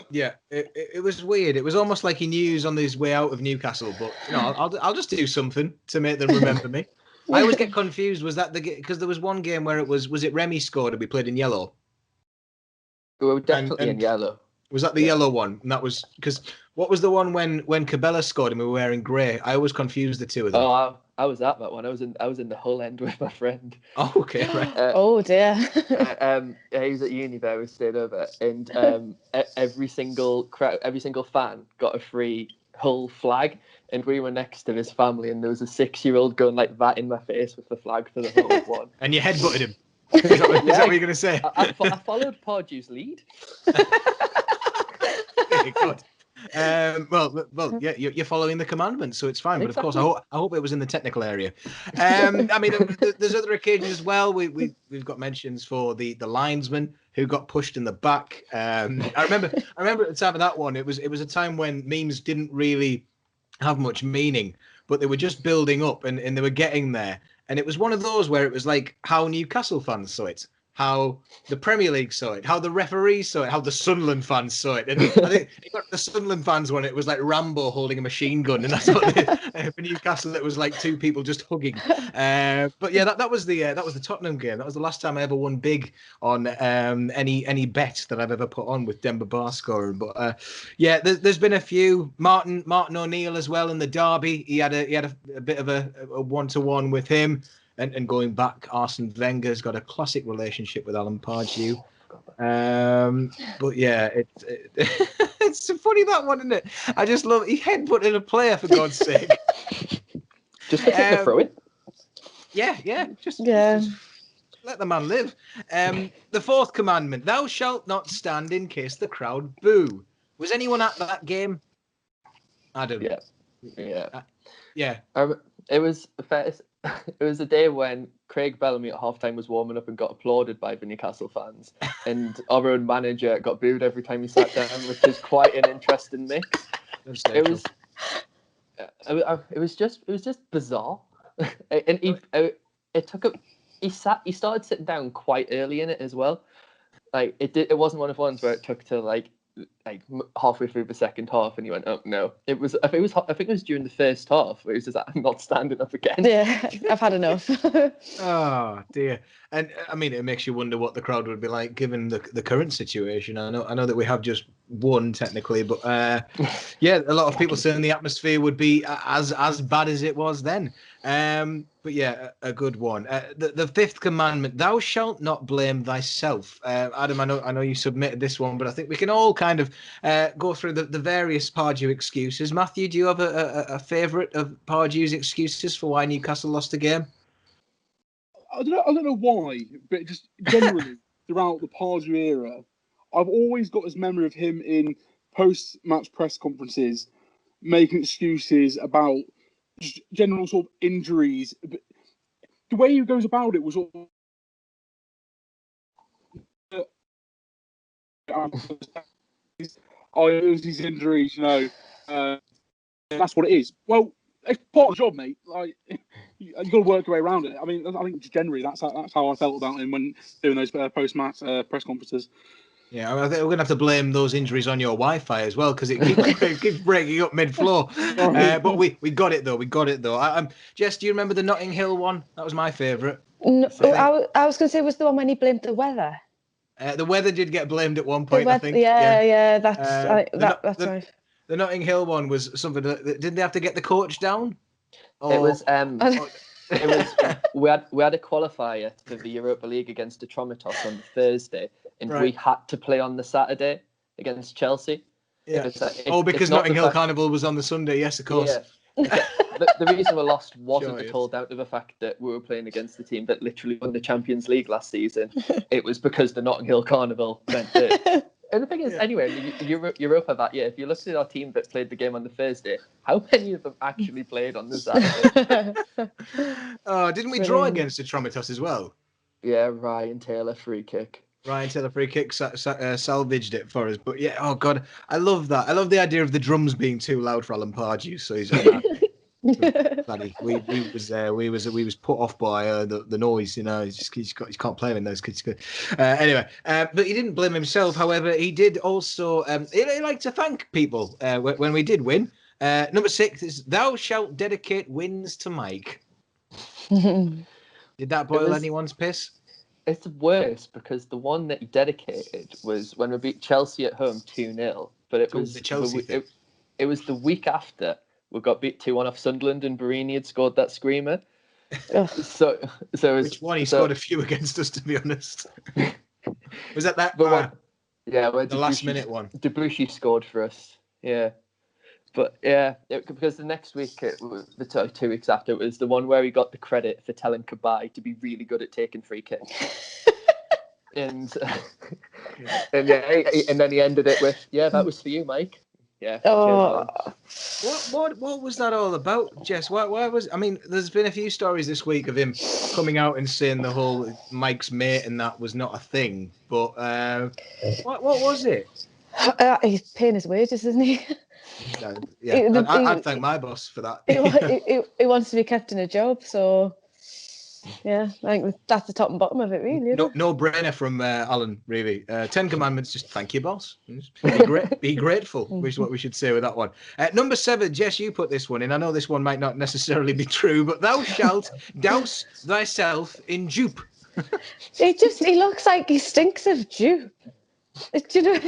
Yeah, it was weird. It was almost like he knew he was on his way out of Newcastle, but you know, I'll just do something to make them remember me. I always get confused. Was that because there was one game where was it Remy scored and we played in yellow? We were definitely in yellow. Was that the yellow one? And that was because what was the one when Cabela scored and we were wearing grey? I always confused the two of them. Oh, I was at that one. I was in the Hull end with my friend. Oh, okay, right. Oh dear. He was at uni there. We stayed over, and every single fan got a free Hull flag, and we were next to his family, and there was a 6-year-old going like that in my face with the flag for the Hull one. And you headbutted him. Is that what you're going to say? I followed Pardew's lead. Good. Well, yeah, you're following the commandments, so it's fine. But Exactly. of course, I hope it was in the technical area. I mean, there's other occasions as well. We've got mentions for the linesman who got pushed in the back. I remember at the time of that one, it was a time when memes didn't really have much meaning, but they were just building up and they were getting there. And it was one of those where it was like how Newcastle fans saw it, how the Premier League saw it, how the referees saw it, how the Sunderland fans saw it. And I think the Sunderland fans one, it was like Rambo holding a machine gun, and that's what for Newcastle it was like 2 people just hugging. But yeah, that was the Tottenham game. That was the last time I ever won big on any bet that I've ever put on with Demba Ba scoring. But yeah, there's been a few. Martin O'Neill as well in the derby. He had a bit of a 1-to-1 with him. And going back, Arsene Wenger's got a classic relationship with Alan Pardew. But yeah, it's funny, that one, isn't it? I just love he headbutted a player, for God's sake. Just to take the throw it. Yeah. Just let the man live. The 4th commandment: "Thou shalt not stand in case the crowd boo." Was anyone at that game? Adam. Yeah. It was it was a day when Craig Bellamy at halftime was warming up and got applauded by the Newcastle fans, and our own manager got booed every time he sat down, which is quite an interesting mix. It was just bizarre, and he started sitting down quite early in it as well. Like it wasn't one of the ones where it took till like halfway through the second half and he went, oh no. I think it was during the first half where he was just like, I'm not standing up again. Yeah, I've had enough. Oh dear. And I mean, it makes you wonder what the crowd would be like given the current situation. I know that we have just won technically, but yeah, a lot of people saying the atmosphere would be as bad as it was then. But yeah, a good one. The 5th commandment: "Thou shalt not blame thyself." Adam, I know you submitted this one, but I think we can all kind of go through the various Pardew excuses. Matthew, do you have a favourite of Pardew's excuses for why Newcastle lost the game? I don't know why, but just generally throughout the Pardew era, I've always got this memory of him in post-match press conferences making excuses about just general sort of injuries. But the way he goes about it was all. It was these injuries, that's what it is. Well, it's part of the job, mate. Like you got to work your way around it. I mean, I think generally that's how I felt about him when doing those post-match press conferences. Yeah, I think we're going to have to blame those injuries on your Wi-Fi as well, because it keeps breaking up mid-floor. But we got it, though. Jess, do you remember the Notting Hill one? That was my favourite. No, I was going to say, was the one when he blamed the weather? The weather did get blamed at one point, I think. Yeah, that's right. The Notting Hill one was something that didn't they have to get the coach down? It was we had a qualifier for the Europa League against Atromitos on the Thursday, and we had to play on the Saturday against Chelsea. Yeah. Because Notting Hill Carnival was on the Sunday. Yes, of course. Yeah. The reason we lost wasn't at all down to the fact that we were playing against the team that literally won the Champions League last season. It was because the Notting Hill Carnival meant it. And the thing is, anyway, Europa that year, if you looked at our team that played the game on the Thursday, how many of them actually played on the Saturday? Didn't we draw against Atromitos as well? Yeah, Ryan Taylor free kick. Salvaged it for us. But yeah, oh God, I love that. I love the idea of the drums being too loud for Alan Pardew, so he's we was put off by the noise, you know. He can't play in those kids. Anyway, but he didn't blame himself. However, he did also he liked to thank people when we did win. Number 6 is "Thou shalt dedicate wins to Mike." Did that boil anyone's piss? It's worse because the one that he dedicated was when we beat Chelsea at home 2-0, but it was the Chelsea. It was the week after we got beat 2-1 off Sunderland and Barini had scored that screamer. so which one? He scored a few against us, to be honest. Was that one? Yeah, the last minute one. Debussy scored for us. Yeah. But yeah, because the next week, the 2 weeks after, it was the one where he got the credit for telling Kabay to be really good at taking free kicks. and then he ended it with, "Yeah, that was for you, Mike." Yeah. Oh. What was that all about, Jess? Why was? I mean, there's been a few stories this week of him coming out and saying the whole Mike's mate and that was not a thing. But what was it? He's paying his wages, isn't he? Yeah, I'd thank my boss for that. He wants to be kept in a job, so yeah, I think that's the top and bottom of it, really. No brainer from Alan, really. 10 Commandments, just thank you, boss. Be grateful, which is what we should say with that one. Number 7, Jess, you put this one in. I know this one might not necessarily be true, but "Thou shalt douse thyself in jupe." He looks like he stinks of jupe. Do you know?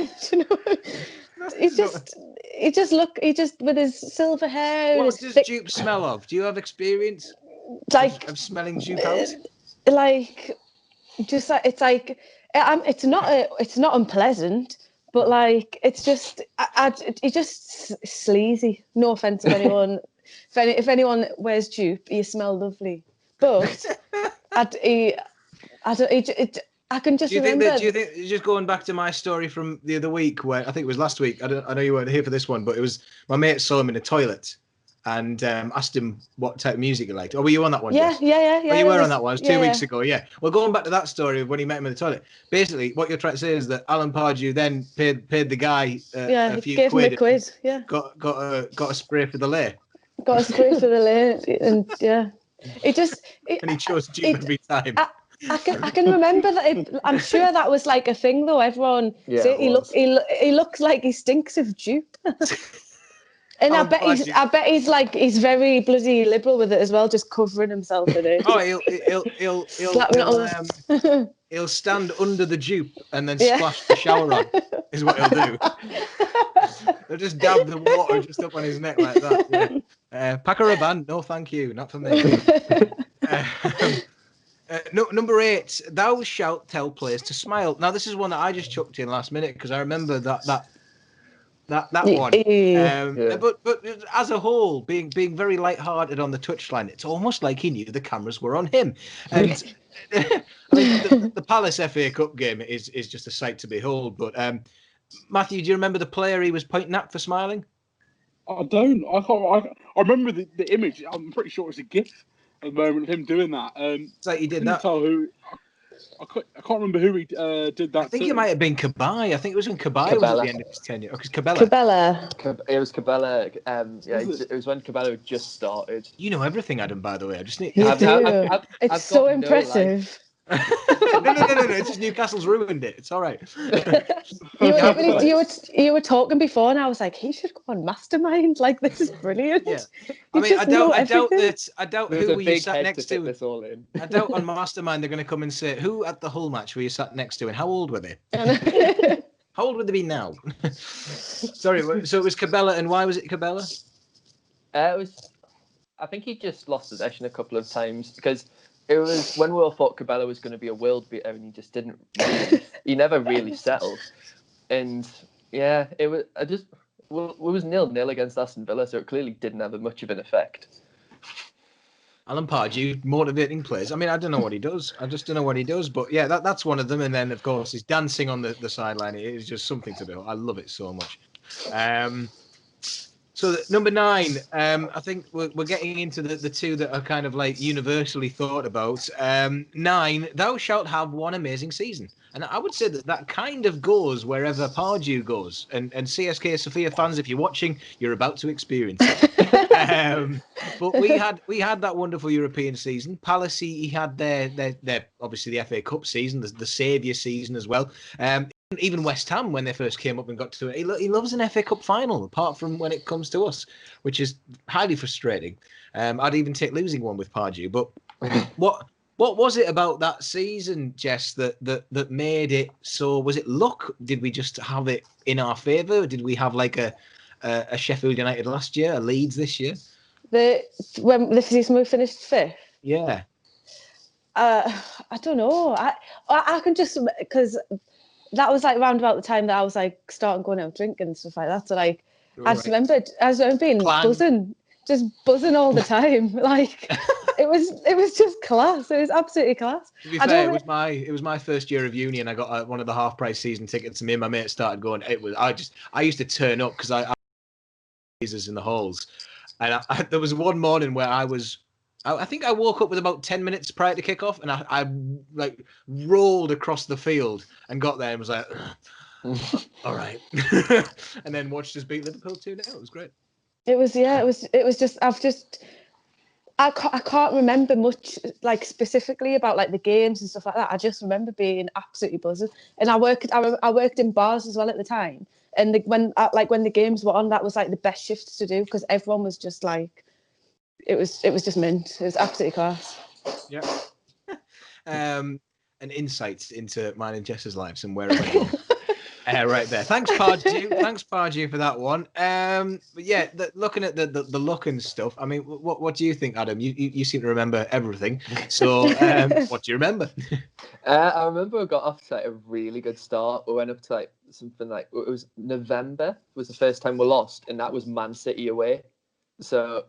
He just with his silver hair. What does jupe smell of? Do you have experience of smelling jupe out? It's not unpleasant, but like it's just it's just sleazy. No offense to anyone. If anyone wears jupe, you smell lovely. But I can just remember. Do you think just going back to my story from the other week, where I think it was last week? I know you weren't here for this one, but it was my mate saw him in the toilet and asked him what type of music he liked. Oh, were you on that one? Yeah. Oh, you were on that one. It was 2 weeks ago. Yeah. Well, going back to that story of when he met him in the toilet. Basically, what you're trying to say is that Alan Pardew then paid the guy a few gave quid. Him a quid. Yeah. Got a spray for the lay. Got a spray for the lay, and yeah, and he chose jupe every time. I can remember that. I'm sure that was like a thing, though. Everyone say he looks like he stinks of jupe. And I bet he's very bloody liberal with it as well, just covering himself in it. Oh, he'll stand under the jupe and then splash the shower on. Is what he'll do. He'll just dab the water just up on his neck like that. Yeah. Pack a band? No, thank you, not for me. Number 8, "Thou shalt tell players to smile." Now, this is one that I just chucked in last minute because I remember that one. But as a whole, being very light-hearted on the touchline, it's almost like he knew the cameras were on him. And I mean, the Palace FA Cup game is just a sight to behold. But Matthew, do you remember the player he was pointing at for smiling? I don't. I remember the image. I'm pretty sure it's a GIF at the moment of him doing that. It's like he did that. Tell who. I can't remember who he did that. I think it might have been Cabai. I think it was when Cabai was at the end of his tenure. Because Cabela. It was Cabela. It was when Cabela had just started. You know everything, Adam. By the way, I just need. You do. I've It's so got impressive. No. It's just Newcastle's ruined it. It's all right. You were talking before, and I was like, he should go on Mastermind. Like, this is brilliant. Yeah. I mean, I doubt There's who were you sat head next to to. fit this all in. I doubt on Mastermind they're going to come and say who at the Hull match were you sat next to, and how old were they? How old would they be now? Sorry, so it was Cabela, and why was it Cabela? I think he just lost possession a couple of times because it was when we all thought Cabela was going to be a world beater, and he just didn't. He never really settled, and yeah, it was. It was 0-0 against Aston Villa, so it clearly didn't have much of an effect. Alan Pardew, motivating players. I mean, I don't know what he does. I just don't know what he does. But yeah, that's one of them. And then, of course, he's dancing on the sideline. It is just something to do. I love it so much. So number 9, I think we're getting into the two that are kind of like universally thought about. 9, thou shalt have one amazing season. And I would say that kind of goes wherever Pardew goes. And CSK Sofia fans, if you're watching, you're about to experience it. But we had that wonderful European season. Palace, he had their obviously the FA Cup season, the saviour season as well. Even West Ham, when they first came up and got to it, he loves an FA Cup final, apart from when it comes to us, which is highly frustrating. I'd even take losing one with Pardew. But what was it about that season, Jess, that made it so? Was it luck? Did we just have it in our favour? Did we have like a Sheffield United last year, a Leeds this year? When the season we finished 5th? Yeah. I don't know. I can just, because that was like around about the time that I was like starting going out drinking and stuff like that. So like, I just remember being buzzing, just buzzing all the time. Like it was just class. It was absolutely class. To be fair, it was my first year of uni, and I got one of the half price season tickets. And me and my mate started going. I used to turn up because I in the halls, and there was one morning where I think I woke up with about 10 minutes prior to kickoff, and I like rolled across the field and got there and was like, all right, and then watched us beat Liverpool 2-0. It was great. It was just I can't remember much like specifically about like the games and stuff like that. I just remember being absolutely buzzing, and I worked in bars as well at the time, and when the games were on, that was like the best shifts to do because everyone was just like. It was just mint. It was absolutely class. Yeah. And insights into mine and Jess's lives and where it went wrong. Right there. Thanks, Pardew. Thanks, Pardew, for that one. But yeah, looking at the look and stuff. I mean, what do you think, Adam? You seem to remember everything. So, what do you remember? I remember I got off to like a really good start. We went up to like something like it was November was the first time we lost, and that was Man City away. So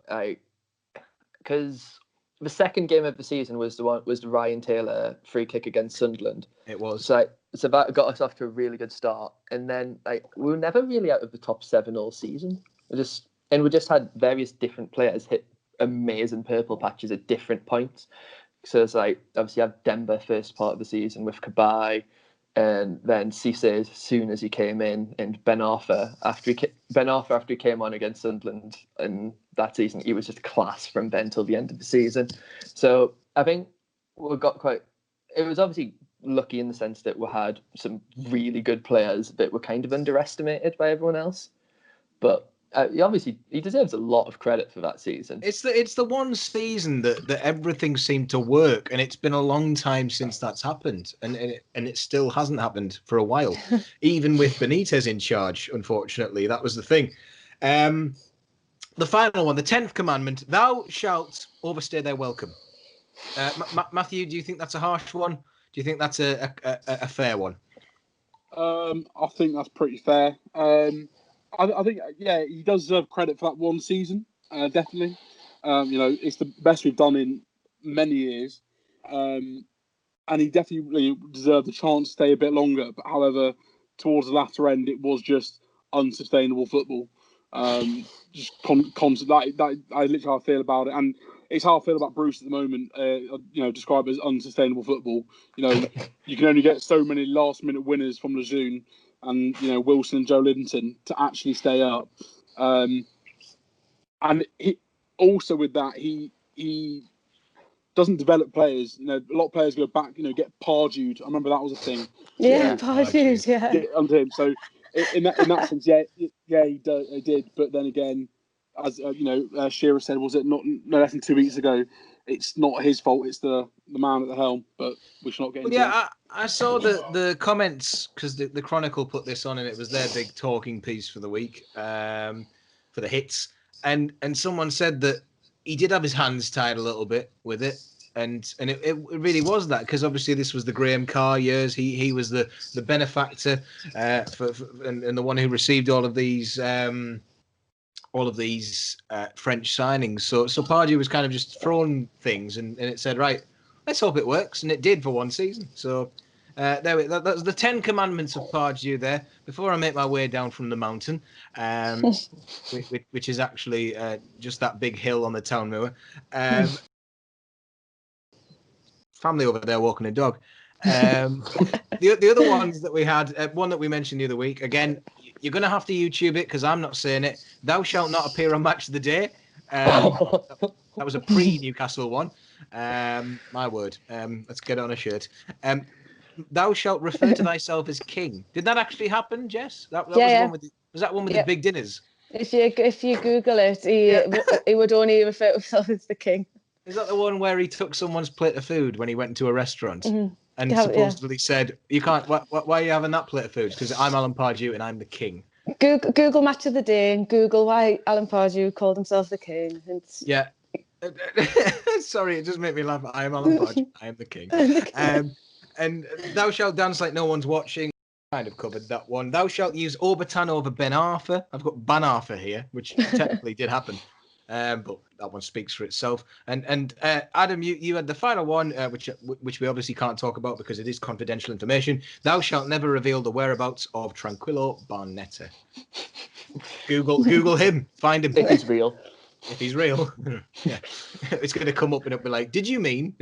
because the second game of the season was the Ryan Taylor free kick against Sunderland. It was. So that got us off to a really good start, and then we were never really out of the top 7 all season. We just had various different players hit amazing purple patches at different points. So it's like obviously you have Denver first part of the season with Cabai, and then Cisse as soon as he came in, and Ben Arthur after he came on against Sunderland, and that season he was just class from then till the end of the season. So I think we got quite. It was obviously lucky in the sense that we had some really good players that were kind of underestimated by everyone else, but. He deserves a lot of credit for that season. It's the one season that everything seemed to work, and it's been a long time since that's happened, and it still hasn't happened for a while, even with Benitez in charge. Unfortunately, that was the thing. The final one, the 10th commandment: "Thou shalt overstay their welcome." Matthew, do you think that's a harsh one? Do you think that's a fair one? I think that's pretty fair. I think, yeah, he does deserve credit for that one season, definitely. It's the best we've done in many years. And he definitely deserved the chance to stay a bit longer. But however, towards the latter end, it was just unsustainable football. Just constant. That I literally how I feel about it, and it's how I feel about Bruce at the moment. Described as unsustainable football. You can only get so many last-minute winners from Lejeune and Wilson and Joe Linton to actually stay up. And he also with that he doesn't develop players. A lot of players go back. Get Pardewed. I remember that was a thing. Yeah, Pardewed. Yeah. Get under him. So in that sense, he did. But then again, as Shearer said, was it not no less than 2 weeks ago? It's not his fault. It's the man at the helm. But we should not get into that. I saw the comments because the Chronicle put this on and it was their big talking piece for the week for the hits. And someone said that he did have his hands tied a little bit with it. And it really was that, because obviously this was the Graham Carr years. He was the benefactor and the one who received all of these French signings. So Pardew was kind of just throwing things, and it said, right, let's hope it works, and it did for one season. So that's the 10 commandments of Pardew there. Before I make my way down from the mountain, which is actually just that big hill on the town moor. Family over there walking a dog. The other ones that we had, one that we mentioned the other week, again, you're going to have to YouTube it because I'm not saying it. Thou shalt not appear on Match of the Day. That was a pre-Newcastle one. My word. Let's get on a shirt. Thou shalt refer to thyself as king. Did that actually happen, Jess? That was one with was that one with the big dinners? If you Google it, he would only refer to himself as the king. Is that the one where he took someone's plate of food when he went into a restaurant and supposedly said, "You can't. Why are you having that plate of food? Because I'm Alan Pardew and I'm the king." Google Match of the Day and Google why Alan Pardew called himself the king. Yeah. Sorry, it just made me laugh. I am Alan Pardew. I am the king. And thou shalt dance like no one's watching. Kind of covered that one. Thou shalt use Obertan over Ben Arthur. I've got Ban Arthur here, which technically did happen. But that one speaks for itself. And Adam, you had the final one, which we obviously can't talk about because it is confidential information. Thou shalt never reveal the whereabouts of Tranquillo Barnetta. Google him, find him if he's real. If he's real, yeah, it's going to come up and it'll be like, "Did you mean?"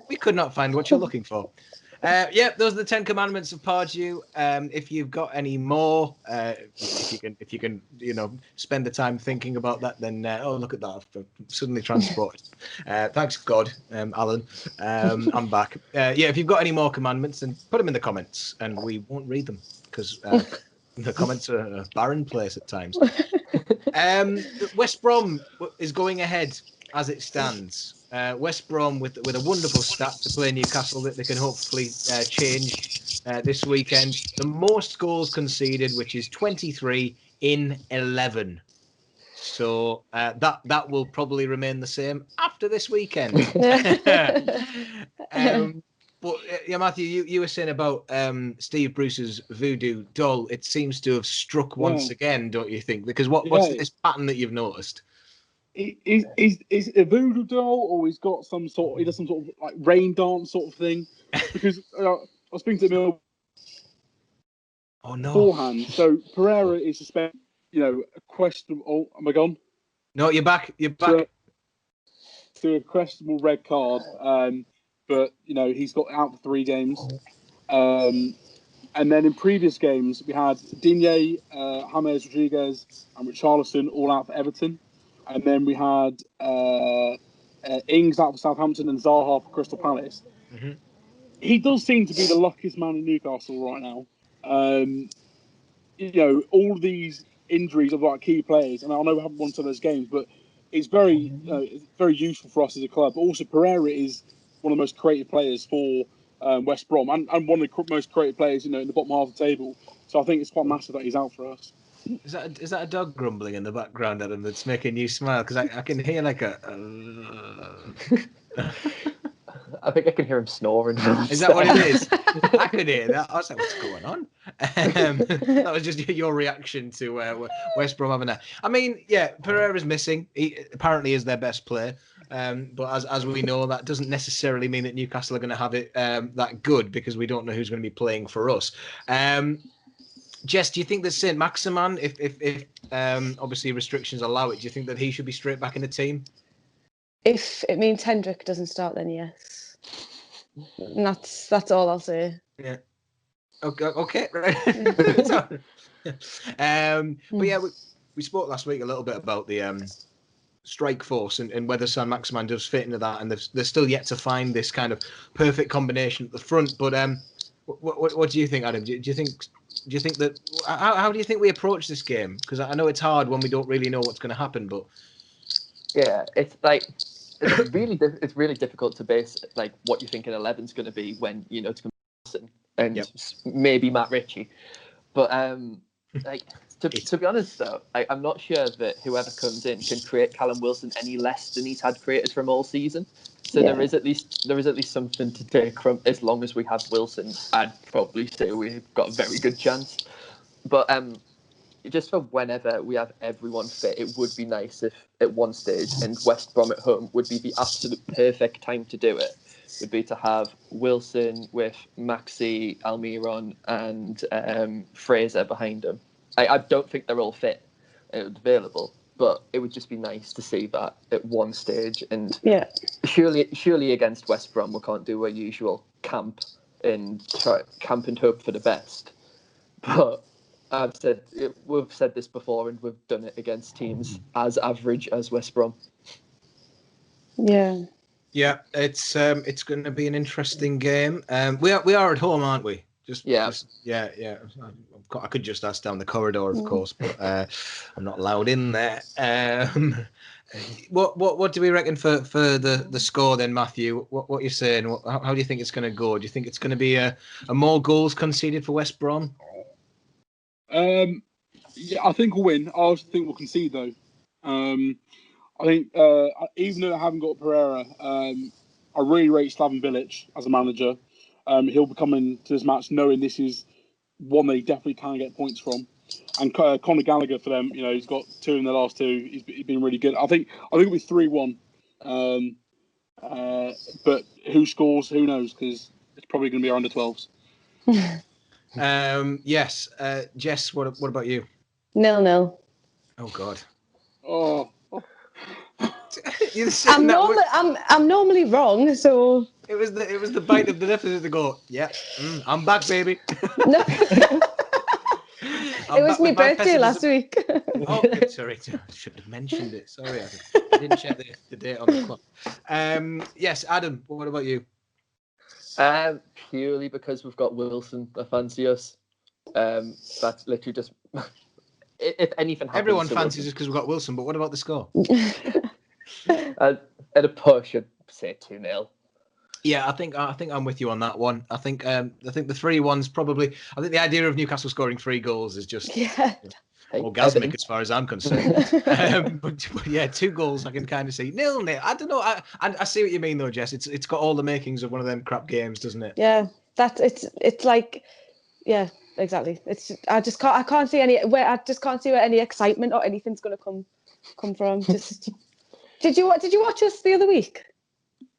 We could not find what you're looking for. Those are the 10 commandments of Pardew. If you've got any more, if you can, spend the time thinking about that, then look at that! I've suddenly transported. Thanks God, Alan. I'm back. If you've got any more commandments, then put them in the comments, and we won't read them because the comments are a barren place at times. West Brom is going ahead as it stands. West Brom with a wonderful stat to play Newcastle that they can hopefully change this weekend. The most goals conceded, which is 23 in 11. So that will probably remain the same after this weekend. But Matthew, you were saying about Steve Bruce's voodoo doll. It seems to have struck once again, don't you think? Because what's this pattern that you've noticed? Is a voodoo doll, or he does some sort of like rain dance sort of thing? Because I was speaking to Mill beforehand. So Pereira is suspended. A questionable. Oh, am I gone? No, you're back. You're back. To a questionable red card. But he's got out for 3 games. And then in previous games we had Digne, James Rodriguez, and Richarlison all out for Everton. And then we had Ings out for Southampton and Zaha for Crystal Palace. Mm-hmm. He does seem to be the luckiest man in Newcastle right now. All these injuries of like key players, and I know we haven't won some of those games, but it's very useful for us as a club. But also, Pereira is one of the most creative players for West Brom, and one of the most creative players, in the bottom half of the table. So I think it's quite massive that he's out for us. Is that a dog grumbling in the background, Adam, that's making you smile? Because I can hear like a... I think I can hear him snoring. Is that what it is? I could hear that. I was like, what's going on? That was just your reaction to West Brom having that. I mean, Pereira's missing. He apparently is their best player. But as we know, that doesn't necessarily mean that Newcastle are going to have it that good, because we don't know who's going to be playing for us. Jess, do you think that Saint Maximin, if obviously restrictions allow it, do you think that he should be straight back in the team? If it means Hendrick doesn't start, then yes. And that's all I'll say. Yeah. Okay. Right. But yeah, we spoke last week a little bit about the strike force and whether Saint Maximin does fit into that, and they're still yet to find this kind of perfect combination at the front. But what do you think, Adam? Do you think that how do you think we approach this game? Because I know it's hard when we don't really know what's going to happen. But yeah, it's really difficult to base like what you think an 11's going to be when it's going to be Wilson and maybe Matt Ritchie. But like to be honest though, I'm not sure that whoever comes in can create Callum Wilson any less than he's had created from all season. So there is at least something to take from. As long as we have Wilson, I'd probably say we've got a very good chance. But just for whenever we have everyone fit, it would be nice if at one stage, and West Brom at home would be the absolute perfect time to do it, would be to have Wilson with Maxi, Almiron and Fraser behind him. I don't think they're all fit and available, but it would just be nice to see that at one stage. And surely against West Brom we can't do our usual camp and hope for the best. But we've said this before, and we've done it against teams as average as West Brom. Yeah. Yeah, it's going to be an interesting game. We are at home, aren't we? Yeah. I could just ask down the corridor, of course, but I'm not allowed in there. What do we reckon for the score then, Matthew? What you're saying? How do you think it's going to go? Do you think it's going to be a more goals conceded for West Brom? Yeah, I think we'll win. I also think we'll concede though. I think even though I haven't got Pereira, I really rate Slaven Bilic as a manager. He'll be coming to this match knowing this is one they definitely can get points from. And Conor Gallagher for them, he's got 2 in the last 2. He's been really good. I think it'll be 3-1. But who scores? Who knows? Because it's probably going to be our under 12s. Yes. Jess, what about you? 0-0. Oh God. Oh. I'm normally wrong, so it was the bite of the deficit to go. Yeah, I'm back, baby. No. It was my birthday last week. Oh, sorry, I should have mentioned it. Sorry, I didn't check the date on the clock. Yes, Adam, what about you? Purely because we've got Wilson, I fancy us. That's literally just. If anything happens, everyone fancies us because we've got Wilson. But what about the score? At a push, I'd say 2-0. Yeah, I think I'm with you on that one. I think the 3-1's probably. I think the idea of Newcastle scoring 3 goals is just orgasmic as far as I'm concerned. But yeah, 2 goals I can kind of see. 0-0. I don't know. I see what you mean though, Jess. It's got all the makings of one of them crap games, doesn't it? Yeah, it's like, yeah, exactly. I can't see any where any excitement or anything's going to come from. Just did you watch us the other week?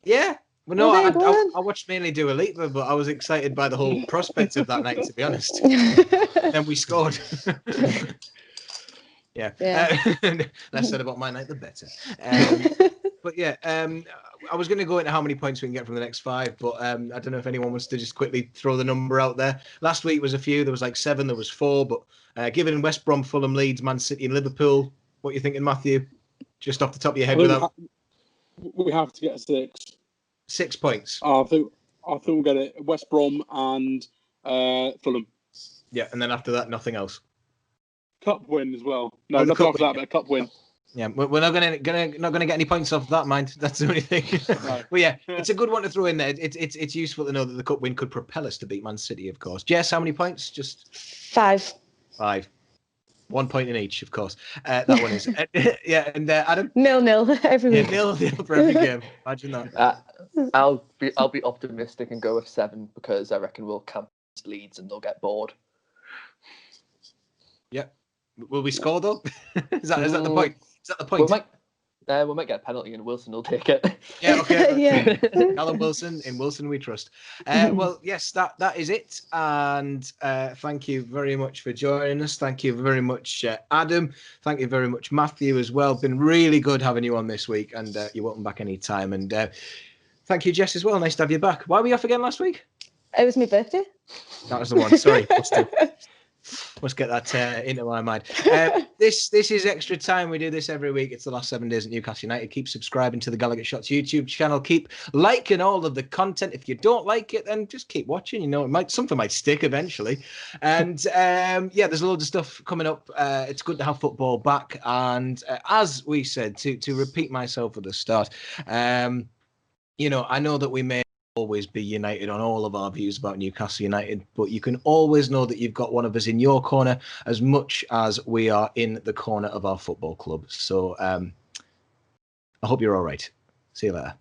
Yeah. Well, no, I watched mainly Dua Lipa, but I was excited by the whole prospect of that night, to be honest. Then we scored. Yeah. Less said about my night, the better. But yeah, I was going to go into how many points we can get from the next 5, but I don't know if anyone wants to just quickly throw the number out there. Last week was a few. There was like 7, there was 4, but given West Brom, Fulham, Leeds, Man City and Liverpool, what are you thinking, Matthew? Just off the top of your head we have to get a 6. 6 points. I think we'll get it. West Brom and Fulham. Yeah, and then after that, nothing else. Cup win as well. No, nothing after that, but a cup win. Yeah, we're not gonna get any points off that, mind. That's the only thing. No. Well, yeah, it's a good one to throw in there. It's useful to know that the cup win could propel us to beat Man City, of course. Jess, how many points? Just 5. 5. 1 point in each, of course. That one is. Yeah, and Adam? 0-0 every week. Yeah, 0-0 for every game. Imagine that. I'll be optimistic and go with 7 because I reckon we'll camp Leeds and they'll get bored. Yeah. Will we score though? Is that the point? Is that the point? We might get a penalty and Wilson will take it. Yeah, okay. Yeah. Callum Wilson, in Wilson we trust. Well, yes, that is it. And thank you very much for joining us. Thank you very much, Adam. Thank you very much, Matthew, as well. Been really good having you on this week, and you're welcome back any time. And thank you, Jess, as well. Nice to have you back. Why were you off again last week? It was my birthday. That was the one. Sorry. Must get that into my mind. This is Extra Time. We do this every week. It's the last 7 days at Newcastle United. Keep subscribing to the Gallowgateshots YouTube channel. Keep liking all of the content. If you don't like it, then just keep watching. You know, something might stick eventually. And yeah, there's a load of stuff coming up. It's good to have football back. And as we said, to repeat myself at the start, you know, I know that we may always be united on all of our views about Newcastle United, but you can always know that you've got one of us in your corner as much as we are in the corner of our football club. So I hope you're all right. See you later.